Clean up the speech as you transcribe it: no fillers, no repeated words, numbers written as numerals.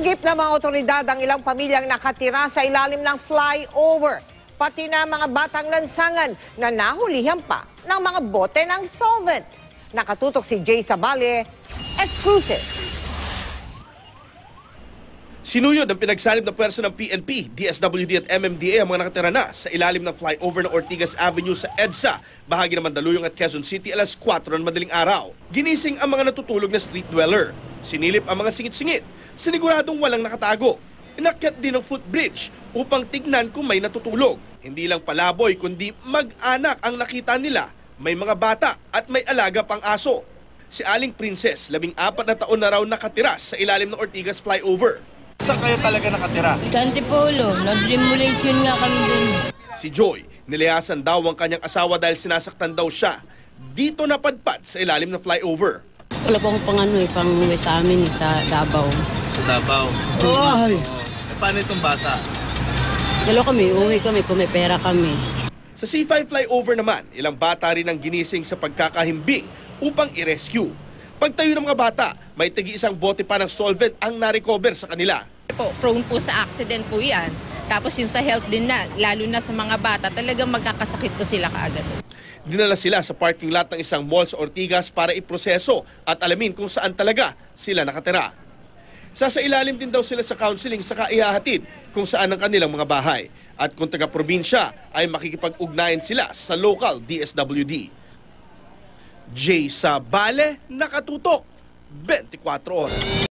Sinigip ng mga otoridad ang ilang pamilyang nakatira sa ilalim ng flyover, pati na mga batang lansangan na nahulihan pa ng mga bote ng solvent. Nakatutok si Jay Sabale, exclusive. Sinuyod ang pinagsanib na pwersa ng PNP, DSWD at MMDA ang mga nakatira na sa ilalim ng flyover ng Ortigas Avenue sa EDSA, bahagi ng Mandaluyong at Quezon City alas 4 ng madaling araw. Ginising ang mga natutulog na street dweller. Sinilip ang mga singit-singit, siniguradong walang nakatago. Inakyat din ang footbridge upang tignan kung may natutulog. Hindi lang palaboy kundi mag-anak ang nakita nila. May mga bata at may alaga pang aso. Si Aling Princess, 14 na taon na raw nakatira sa ilalim ng Ortigas flyover. Saan kayo talaga nakatira? Antipolo, nag-demolition nga kami dun. Si Joy, nilayasan daw ang kanyang asawa dahil sinasaktan daw siya. Dito napadpad sa ilalim ng flyover. Wala pa akong pang-uwi sa amin sa Davao. Sa Davao? Ay! Paano itong bata? Dalo kami, uwi kami kung may pera kami. Sa C5 flyover naman, ilang bata rin ang ginising sa pagkakahimbing upang i-rescue. Pagtayo ng mga bata, may tigi-isang bote pa ng solvent ang na-recover sa kanila. Prone po sa accident po yan. Tapos yung sa health din na, lalo na sa mga bata, talagang magkakasakit po sila kaagad. Dinala sila sa parking lot ng isang mall sa Ortigas para iproseso at alamin kung saan talaga sila nakatira. Sasailalim din daw sila sa counseling saka ihahatid kung saan ang kanilang mga bahay. At kung taga-probinsya ay makikipag-ugnayan sila sa local DSWD. Jay Sabale, nakatutok, 24 oras.